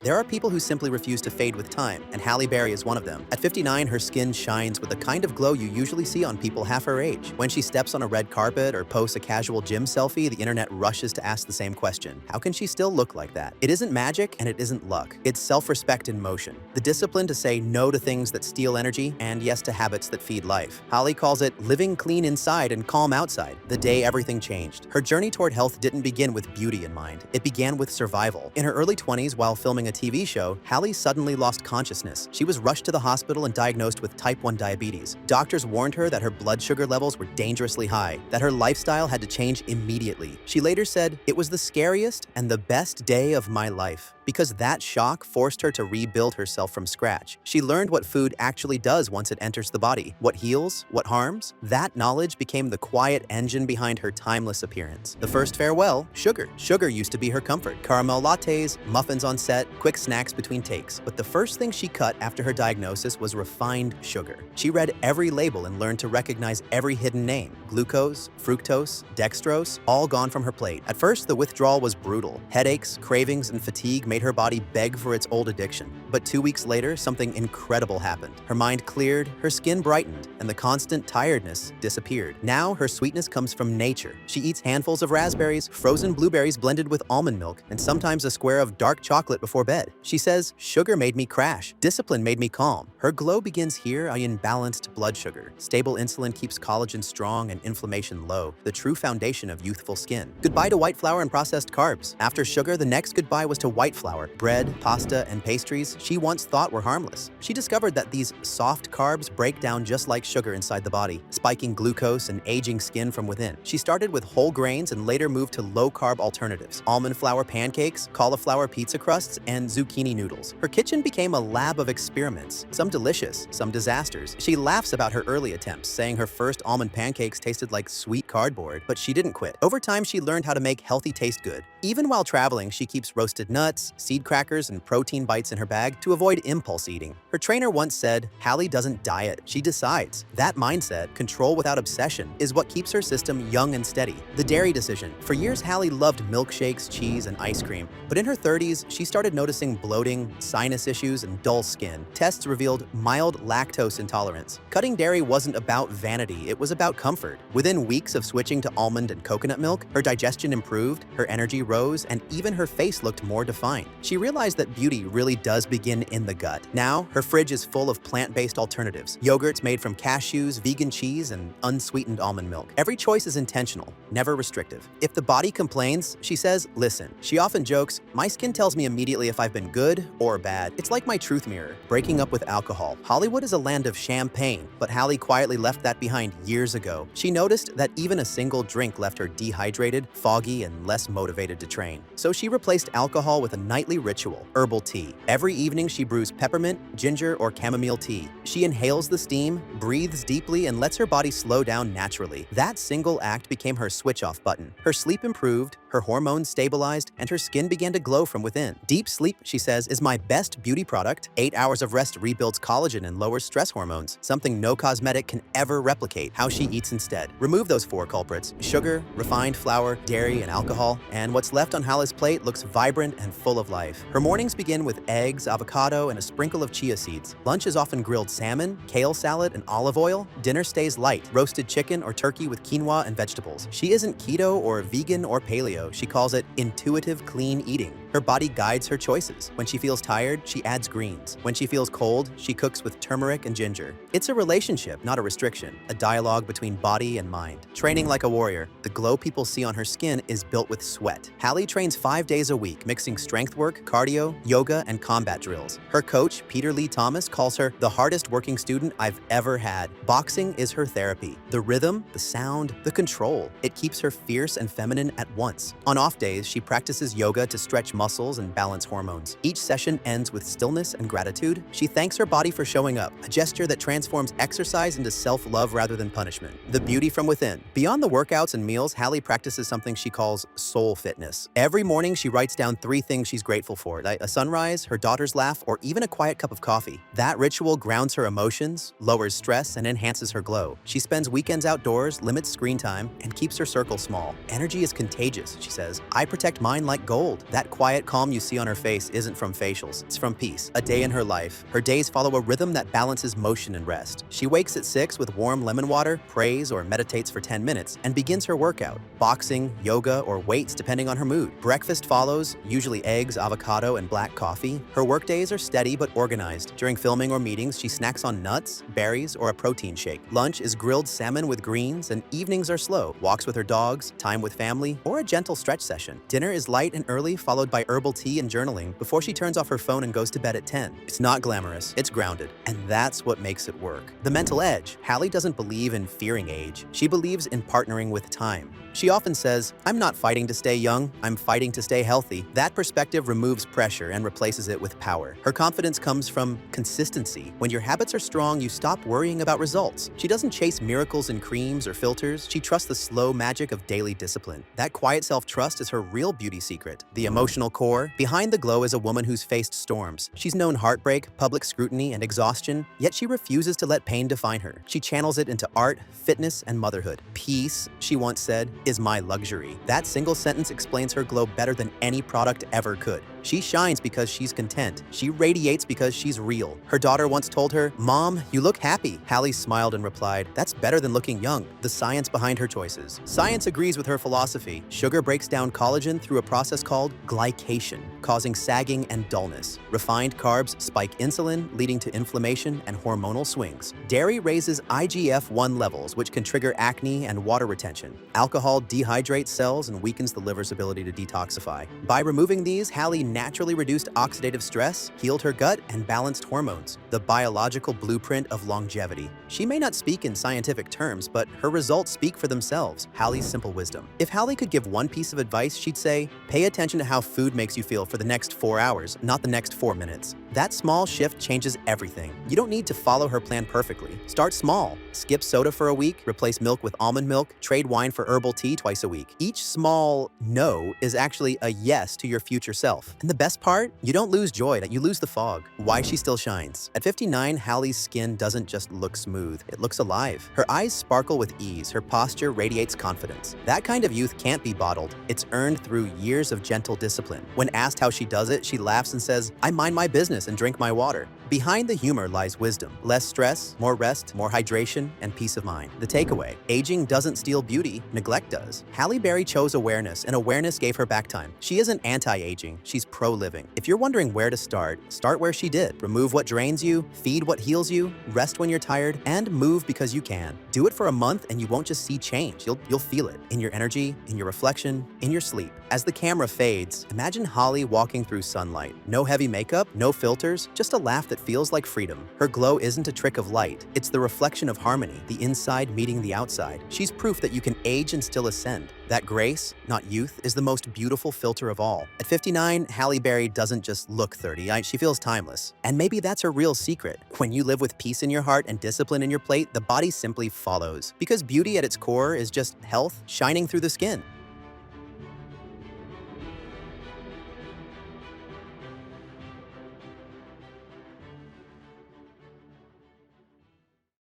There are people who simply refuse to fade with time, and Halle Berry is one of them. At 59, her skin shines with the kind of glow you usually see on people half her age. When she steps on a red carpet or posts a casual gym selfie, the internet rushes to ask the same question. How can she still look like that? It isn't magic and it isn't luck. It's self-respect in motion. The discipline to say no to things that steal energy and yes to habits that feed life. Halle calls it living clean inside and calm outside, the day everything changed. Her journey toward health didn't begin with beauty in mind. It began with survival. In her early 20s, while filming a TV show, Halle suddenly lost consciousness. She was rushed to the hospital and diagnosed with type 1 diabetes. Doctors warned her that her blood sugar levels were dangerously high, that her lifestyle had to change immediately. She later said, "It was the scariest and the best day of my life," because that shock forced her to rebuild herself from scratch. She learned what food actually does once it enters the body, what heals, what harms. That knowledge became the quiet engine behind her timeless appearance. The first farewell, sugar. Sugar used to be her comfort. Caramel lattes, muffins on set, quick snacks between takes. But the first thing she cut after her diagnosis was refined sugar. She read every label and learned to recognize every hidden name. Glucose, fructose, dextrose, all gone from her plate. At first, the withdrawal was brutal. Headaches, cravings, and fatigue made her body beg for its old addiction. But 2 weeks later, something incredible happened. Her mind cleared, her skin brightened, and the constant tiredness disappeared. Now, her sweetness comes from nature. She eats handfuls of raspberries, frozen blueberries blended with almond milk, and sometimes a square of dark chocolate before bed. She says, "Sugar made me crash. Discipline made me calm." Her glow begins here in balanced blood sugar. Stable insulin keeps collagen strong and inflammation low, the true foundation of youthful skin. Goodbye to white flour and processed carbs. After sugar, the next goodbye was to white flour. Bread, pasta, and pastries she once thought were harmless. She discovered that these soft carbs break down just like sugar inside the body, spiking glucose and aging skin from within. She started with whole grains and later moved to low-carb alternatives: almond flour pancakes, cauliflower pizza crusts, and zucchini noodles. Her kitchen became a lab of experiments, some delicious, some disasters. She laughs about her early attempts, saying her first almond pancakes tasted like sweet cardboard, but she didn't quit. Over time, she learned how to make healthy taste good. Even while traveling, she keeps roasted nuts, seed crackers, and protein bites in her bag to avoid impulse eating. Her trainer once said, "Halle doesn't diet, she decides." That mindset, control without obsession, is what keeps her system young and steady. The dairy decision. For years, Halle loved milkshakes, cheese, and ice cream, but in her 30s, she started noticing bloating, sinus issues, and dull skin. Tests revealed mild lactose intolerance. Cutting dairy wasn't about vanity, it was about comfort. Within weeks of switching to almond and coconut milk, her digestion improved, her energy rose, and even her face looked more defined. She realized that beauty really does begin in the gut. Now, her fridge is full of plant-based alternatives, yogurts made from cashews, vegan cheese, and unsweetened almond milk. Every choice is intentional, never restrictive. If the body complains, she says, "Listen." She often jokes, "My skin tells me immediately if I've been good or bad. It's like my truth mirror." Breaking up with alcohol. Hollywood is a land of champagne, but Halle quietly left that behind years ago. She noticed that even a single drink left her dehydrated, foggy, and less motivated to train. So she replaced alcohol with a nightly ritual: herbal tea. Every evening she brews peppermint, ginger, or chamomile tea. She inhales the steam, breathes deeply, and lets her body slow down naturally. That single act became her switch-off button. Her sleep improved, her hormones stabilized, and her skin began to glow from within. Deep sleep, she says, is my best beauty product. 8 hours of rest rebuilds collagen and lowers stress hormones, something no cosmetic can ever replicate. How she eats instead. Remove those 4 culprits: sugar, refined flour, dairy, and alcohol, and what's left on Halle's plate looks vibrant and full of life. Her mornings begin with eggs, avocado, and a sprinkle of chia seeds. Lunch is often grilled salmon, kale salad, and olive oil. Dinner stays light: roasted chicken or turkey with quinoa and vegetables. She isn't keto or vegan or paleo. She calls it intuitive clean eating. Her body guides her choices. When she feels tired, she adds greens. When she feels cold, she cooks with turmeric and ginger. It's a relationship, not a restriction, a dialogue between body and mind. Training like a warrior, the glow people see on her skin is built with sweat. Halle trains 5 days a week, mixing strength work, cardio, yoga, and combat drills. Her coach, Peter Lee Thomas, calls her the hardest working student I've ever had. Boxing is her therapy. The rhythm, the sound, the control. It keeps her fierce and feminine at once. On off days, she practices yoga to stretch muscles and balance hormones. Each session ends with stillness and gratitude. She thanks her body for showing up, a gesture that transforms exercise into self-love rather than punishment. The beauty from within. Beyond the workouts and meals, Halle practices something she calls soul fitness. Every morning, she writes down 3 things she's grateful for: a sunrise, her daughter's laugh, or even a quiet cup of coffee. That ritual grounds her emotions, lowers stress, and enhances her glow. She spends weekends outdoors, limits screen time, and keeps her circle small. Energy is contagious. she says. I protect mine like gold. That quiet calm you see on her face isn't from facials, it's from peace. A day in her life. Her days follow a rhythm that balances motion and rest. She wakes at 6 with warm lemon water, prays or meditates for 10 minutes, and begins her workout. Boxing, yoga, or weights depending on her mood. Breakfast follows, usually eggs, avocado, and black coffee. Her workdays are steady but organized. During filming or meetings, she snacks on nuts, berries, or a protein shake. Lunch is grilled salmon with greens, and evenings are slow. Walks with her dogs, time with family, or a gentle stretch session. Dinner is light and early, followed by herbal tea and journaling before she turns off her phone and goes to bed at 10. It's not glamorous, it's grounded, and that's what makes it work. The mental edge. Halle doesn't believe in fearing age. She believes in partnering with time. She often says, I'm not fighting to stay young, I'm fighting to stay healthy. That perspective removes pressure and replaces it with power. Her confidence comes from consistency. When your habits are strong, you stop worrying about results. She doesn't chase miracles in creams or filters. She trusts the slow magic of daily discipline. That quiet self-trust is her real beauty secret. The emotional core. Behind the glow is a woman who's faced storms. She's known heartbreak, public scrutiny, and exhaustion, yet she refuses to let pain define her. She channels it into art, fitness, and motherhood. Peace, she once said, is my luxury. That single sentence explains her glow better than any product ever could. She shines because she's content. She radiates because she's real. Her daughter once told her, Mom, you look happy. Halle smiled and replied, that's better than looking young. The science behind her choices. Science agrees with her philosophy. Sugar breaks down collagen through a process called glycation, causing sagging and dullness. Refined carbs spike insulin, leading to inflammation and hormonal swings. Dairy raises IGF-1 levels, which can trigger acne and water retention. Alcohol dehydrates cells and weakens the liver's ability to detoxify. By removing these, Halle naturally reduced oxidative stress, healed her gut, and balanced hormones. The biological blueprint of longevity. She may not speak in scientific terms, but her results speak for themselves. Halle's simple wisdom. If Halle could give one piece of advice, she'd say, pay attention to how food makes you feel for the next 4 hours, not the next 4 minutes. That small shift changes everything. You don't need to follow her plan perfectly. Start small. Skip soda for a week, replace milk with almond milk, trade wine for herbal tea twice a week. Each small no is actually a yes to your future self. And the best part? You don't lose joy, you lose the fog. Why she still shines. At 59, Halle's skin doesn't just look smooth, it looks alive. Her eyes sparkle with ease, her posture radiates confidence. That kind of youth can't be bottled. It's earned through years of gentle discipline. When asked how she does it, she laughs and says, I mind my business and drink my water. Behind the humor lies wisdom. Less stress, more rest, more hydration, and peace of mind. The takeaway: aging doesn't steal beauty, neglect does. Halle Berry chose awareness, and awareness gave her back time. She isn't anti-aging, she's pro-living. If you're wondering where to start where she did. Remove what drains you, feed what heals you, rest when you're tired, and move because you can. Do it for a month and you won't just see change, you'll feel it. In your energy, in your reflection, in your sleep. As the camera fades, imagine Halle walking through sunlight. No heavy makeup, no filters, just a laugh that feels like freedom. Her glow isn't a trick of light. It's the reflection of harmony, the inside meeting the outside. She's proof that you can age and still ascend. That grace, not youth, is the most beautiful filter of all. At 59, Halle Berry doesn't just look 30, she feels timeless. And maybe that's her real secret. When you live with peace in your heart and discipline in your plate, the body simply follows. Because beauty at its core is just health shining through the skin.